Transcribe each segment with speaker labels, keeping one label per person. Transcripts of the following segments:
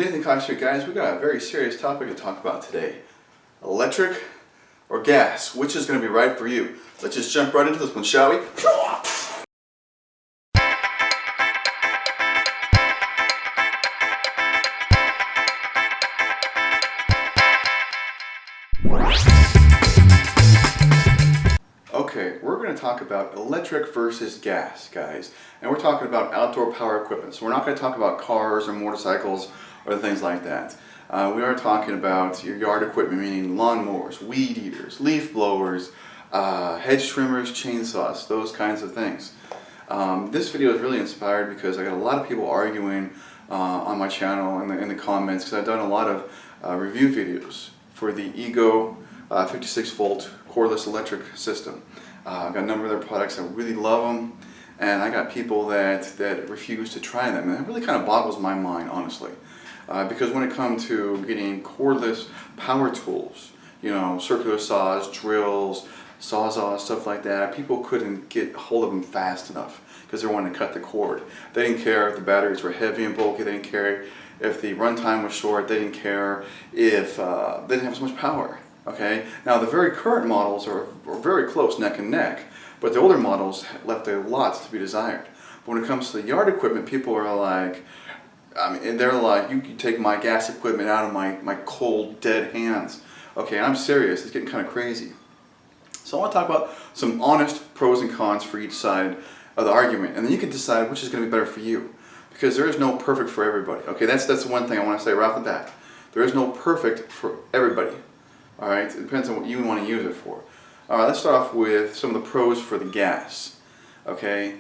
Speaker 1: Nathan Cox here, guys. We got a very serious topic to talk about today. Electric or gas? Which is going to be right for you? Let's just jump right into this one, shall we? Okay, we're going to talk about electric versus gas, guys. And we're talking about outdoor power equipment. So we're not going to talk about cars or motorcycles or things like that. We are talking about your yard equipment, meaning lawnmowers, weed eaters, leaf blowers, hedge trimmers, chainsaws, those kinds of things. This video is really inspired because I got a lot of people arguing on my channel in the comments, because I've done a lot of review videos for the Ego 56 volt cordless electric system. I've got a number of their products. I really love them, and I got people that refuse to try them, and it really kind of boggles my mind, honestly, because when it comes to getting cordless power tools, you know, circular saws, drills, sawzalls, stuff like that, people couldn't get hold of them fast enough because they wanted to cut the cord. They didn't care if the batteries were heavy and bulky. They didn't care if the runtime was short. They didn't care if they didn't have so much power. Okay, now the very current models are very close, neck and neck, but the older models left a lot to be desired. But when it comes to the yard equipment, people are like, they're like, you can take my gas equipment out of my cold, dead hands. Okay, I'm serious, it's getting kind of crazy. So I want to talk about some honest pros and cons for each side of the argument, and then you can decide which is going to be better for you, because there is no perfect for everybody. Okay, that's one thing I want to say right off the bat. There is no perfect for everybody. Alright, it depends on what you want to use it for. Alright, let's start off with some of the pros for the gas. Okay,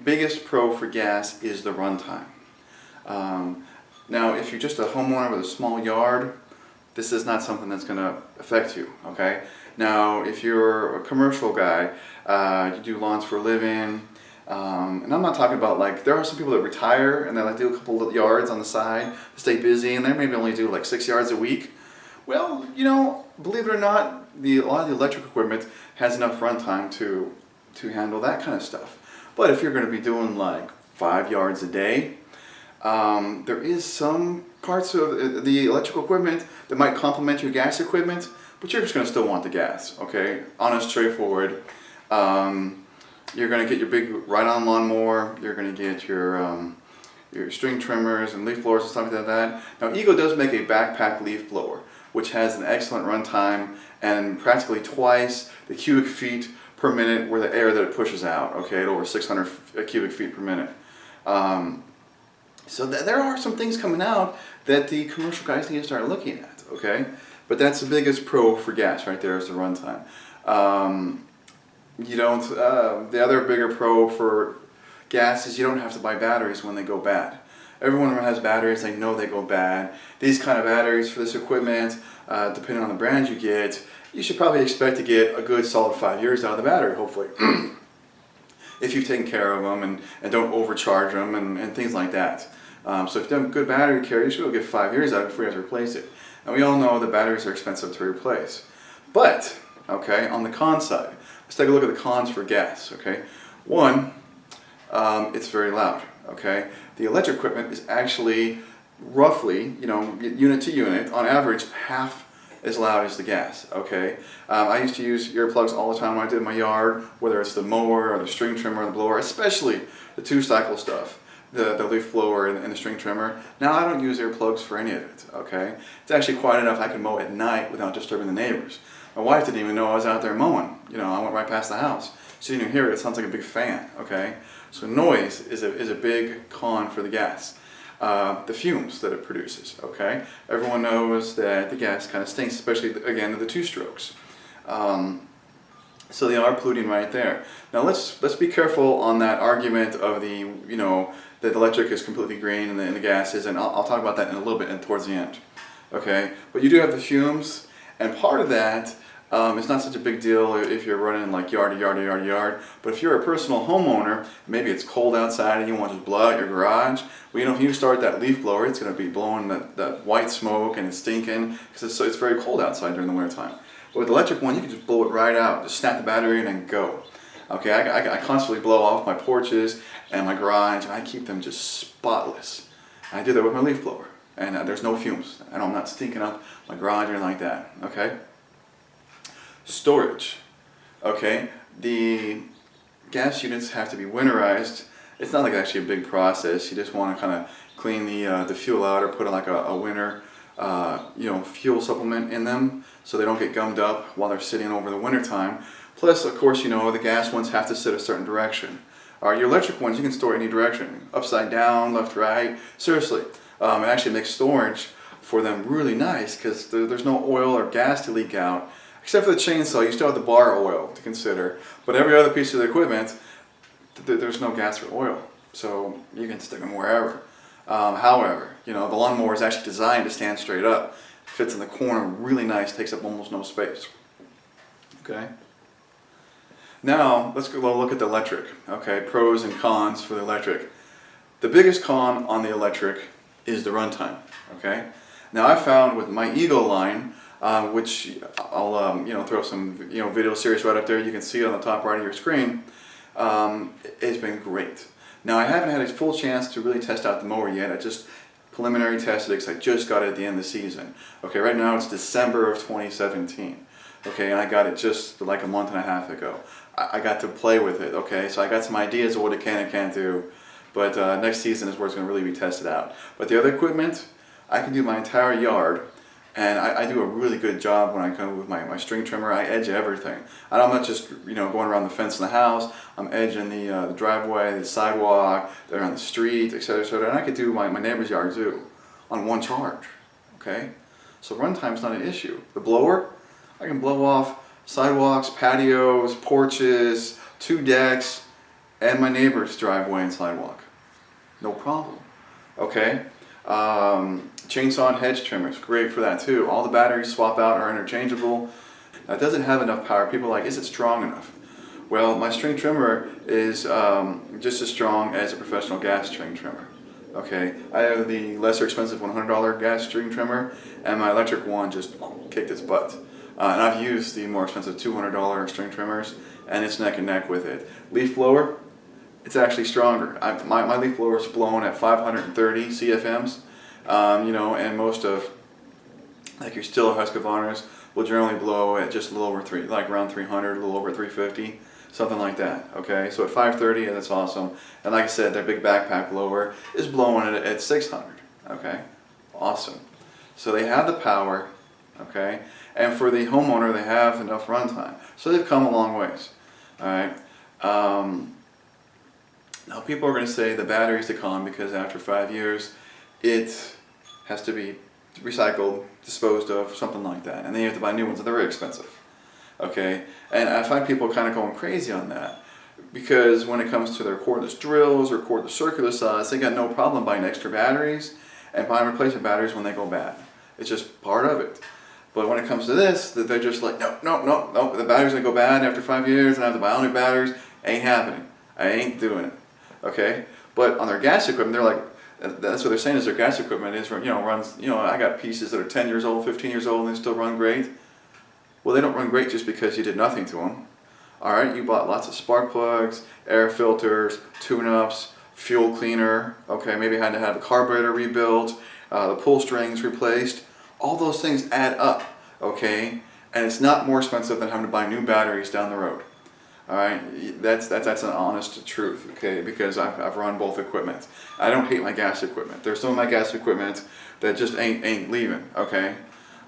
Speaker 1: biggest pro for gas is the runtime. Now, if you're just a homeowner with a small yard, this is not something that's going to affect you. Okay, now if you're a commercial guy, you do lawns for a living, and I'm not talking about, like, there are some people that retire and they like do a couple of yards on the side to stay busy, and they maybe only do like 6 yards a week. Well, you know, believe it or not, a lot of the electric equipment has enough runtime to handle that kind of stuff. But if you're going to be doing like 5 yards a day, there is some parts of the electrical equipment that might complement your gas equipment, but you're just going to still want the gas, okay? Honest, straightforward. You're going to get your big ride-on lawnmower, you're going to get your string trimmers and leaf blowers and stuff like that. Now, Ego does make a backpack leaf blower, which has an excellent runtime and practically twice the cubic feet per minute where the air that it pushes out, okay, at over 600 cubic feet per minute. So there are some things coming out that the commercial guys need to start looking at, okay? But that's the biggest pro for gas right there, is the runtime. The other bigger pro for gas is you don't have to buy batteries when they go bad. Everyone has batteries, they know they go bad. These kind of batteries for this equipment, depending on the brand you get, you should probably expect to get a good solid 5 years out of the battery, hopefully. If you've taken care of them and don't overcharge them and things like that. So if you've done good battery care, you should be able to get 5 years out before you have to replace it. And we all know that batteries are expensive to replace. But, okay, on the con side, let's take a look at the cons for gas, okay? One, it's very loud. Okay, the electric equipment is actually roughly, you know, unit to unit, on average, half as loud as the gas. Okay, I used to use earplugs all the time when I did my yard, whether it's the mower or the string trimmer or the blower, especially the 2-cycle stuff, the leaf blower and the string trimmer. Now I don't use earplugs for any of it. Okay, it's actually quiet enough I can mow at night without disturbing the neighbors. My wife didn't even know I was out there mowing. You know, I went right past the house. She didn't even hear it. It sounds like a big fan. Okay. So noise is a big con for the gas. The fumes that it produces, okay? Everyone knows that the gas kind of stinks, especially, again, the 2-strokes. So they are polluting right there. Now let's be careful on that argument of the, you know, that electric is completely green and the gas isn't. I'll talk about that in a little bit and towards the end, okay? But you do have the fumes, and part of that, it's not such a big deal if you're running like yard to yard to yard to yard, but if you're a personal homeowner, maybe it's cold outside and you want to just blow out your garage, well, you know, if you start that leaf blower, it's going to be blowing that white smoke and it's stinking because it's very cold outside during the winter time. But with the electric one, you can just blow it right out, just snap the battery in and go. Okay, I constantly blow off my porches and my garage, and I keep them just spotless. I do that with my leaf blower. and there's no fumes. And I'm not stinking up my garage or anything like that. Okay. Storage. Okay. The gas units have to be winterized. It's not like actually a big process. You just want to kind of clean the fuel out or put like a winter fuel supplement in them so they don't get gummed up while they're sitting over the winter time. Plus, of course, the gas ones have to sit a certain direction. Your electric ones, you can store any direction, upside down, left, right. Seriously, it actually makes storage for them really nice because there's no oil or gas to leak out. Except for the chainsaw, you still have the bar oil to consider. But every other piece of the equipment, there's no gas or oil. So you can stick them wherever. However, the lawnmower is actually designed to stand straight up. Fits in the corner really nice, takes up almost no space. Okay. Now, let's go look at the electric. Okay, pros and cons for the electric. The biggest con on the electric is the runtime. Okay. Now, I found with my Eagle line, which I'll throw some video series right up there. You can see it on the top right of your screen. It's been great. Now I haven't had a full chance to really test out the mower yet. I just preliminary tested it because I just got it at the end of the season. Okay, right now it's December of 2017. Okay, and I got it just like a month and a half ago. I got to play with it. Okay, so I got some ideas of what it can and can't do. But next season is where it's going to really be tested out. But the other equipment, I can do my entire yard. And I do a really good job when I come with my string trimmer. I edge everything. I'm not just going around the fence in the house. I'm edging the driveway, the sidewalk, around the street, etc., etc. And I could do my neighbor's yard too, on one charge. Okay, so runtime's not an issue. The blower, I can blow off sidewalks, patios, porches, 2 decks, and my neighbor's driveway and sidewalk. No problem. Okay. Chainsaw and hedge trimmers, great for that too. All the batteries swap out are interchangeable. Now, it doesn't have enough power. People are like, is it strong enough? Well, my string trimmer is just as strong as a professional gas string trimmer. Okay, I have the lesser expensive $100 gas string trimmer, and my electric one just kicked its butt. And I've used the more expensive $200 string trimmers, and it's neck and neck with it. Leaf blower, it's actually stronger. My leaf blower is blown at 530 CFMs, and most of, like your Stiller Husqvarnas, will generally blow at just a little over around 300, a little over 350, something like that. Okay, so at 530, that's awesome. And like I said, their big backpack blower is blowing it at 600. Okay, awesome. So they have the power. Okay, and for the homeowner, they have enough runtime. So they've come a long ways. All right. Now people are going to say the battery's the con because after 5 years, it has to be recycled, disposed of, something like that. And then you have to buy new ones, and they're very expensive. Okay, and I find people kind of going crazy on that because when it comes to their cordless drills or cordless circular saws, they got no problem buying extra batteries and buying replacement batteries when they go bad. It's just part of it. But when it comes to this, they're just like, no, the battery's gonna go bad after 5 years and I have to buy all new batteries. Ain't happening. I ain't doing it. Okay? But on their gas equipment, they're like, that's what they're saying is their gas equipment is, runs, I got pieces that are 10 years old, 15 years old, and they still run great. Well, they don't run great just because you did nothing to them. All right, you bought lots of spark plugs, air filters, tune-ups, fuel cleaner. Okay, maybe had to have a carburetor rebuilt, the pull strings replaced. All those things add up. Okay, and it's not more expensive than having to buy new batteries down the road. All right, that's an honest truth. Okay, because I've run both equipment. I don't hate my gas equipment. There's some of my gas equipment that just ain't leaving. Okay.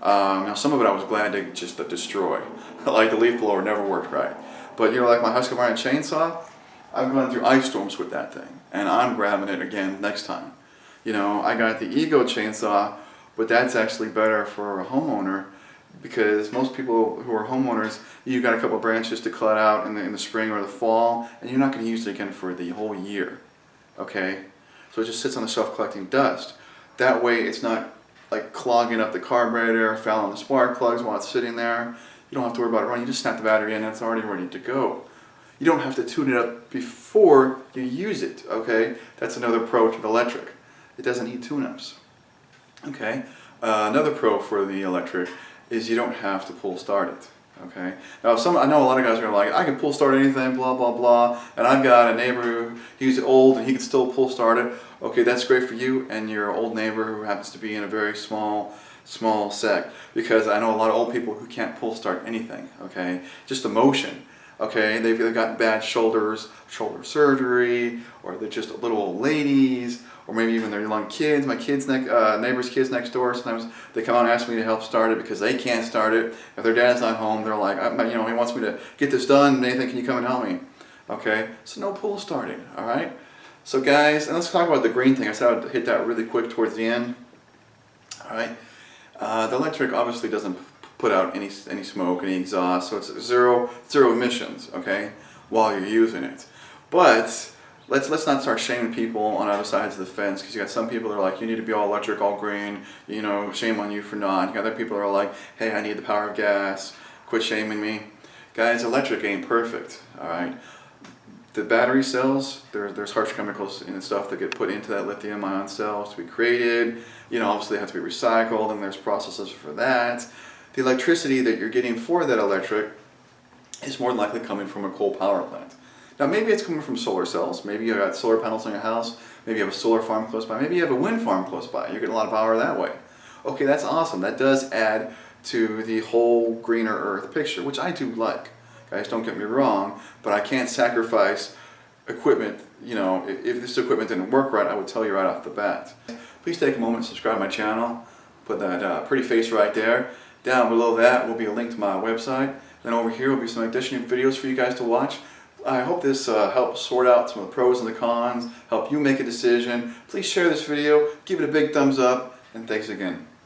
Speaker 1: Now some of it I was glad to just destroy. Like the leaf blower never worked right. But like my Husqvarna chainsaw, I've gone through ice storms with that thing. And I'm grabbing it again next time. I got the Ego chainsaw, but that's actually better for a homeowner because most people who are homeowners, you got a couple branches to cut out in the spring or the fall, and you're not going to use it again for the whole year. Okay? So it just sits on the shelf collecting dust. That way it's not like clogging up the carburetor, fouling the spark plugs while it's sitting there. You don't have to worry about it running. You just snap the battery in and it's already ready to go. You don't have to tune it up before you use it, okay? That's another pro to the electric. It doesn't need tune-ups, okay? Another pro for the electric is you don't have to pull start it, Okay. Now, I know a lot of guys are like, I can pull start anything, blah blah blah, and I've got a neighbor who he's old and he can still pull start it. Okay, that's great for you and your old neighbor who happens to be in a very small sect. Because I know a lot of old people who can't pull start anything. Okay, just emotion. Okay, they've got bad shoulder surgery, or they're just little old ladies, or maybe even their young kids. My neighbor's kids next door, sometimes they come out and ask me to help start it because they can't start it. If their dad's not home, they're like, he wants me to get this done. Nathan, can you come and help me? Okay, so no pull starting. All right. So guys, and let's talk about the green thing. I said I would hit that really quick towards the end. All right. The electric obviously doesn't put out any smoke, any exhaust, so it's zero emissions, okay, while you're using it. But let's not start shaming people on other sides of the fence, because you got some people that are like, you need to be all electric, all green, shame on you for not. You got other people that are like, hey, I need the power of gas, quit shaming me. Guys, electric ain't perfect, all right. The battery cells, there's harsh chemicals and stuff that get put into that lithium-ion cells to be created. Obviously they have to be recycled, and there's processes for that. The electricity that you're getting for that electric is more than likely coming from a coal power plant. Now maybe it's coming from solar cells. Maybe you've got solar panels on your house. Maybe you have a solar farm close by. Maybe you have a wind farm close by. You're getting a lot of power that way. Okay, that's awesome. That does add to the whole greener earth picture, which I do like. Guys, don't get me wrong, but I can't sacrifice equipment. If this equipment didn't work right, I would tell you right off the bat. Please take a moment to subscribe to my channel. Put that pretty face right there. Down below that will be a link to my website. Then over here will be some additional videos for you guys to watch. I hope this helps sort out some of the pros and the cons, help you make a decision. Please share this video, give it a big thumbs up, and thanks again.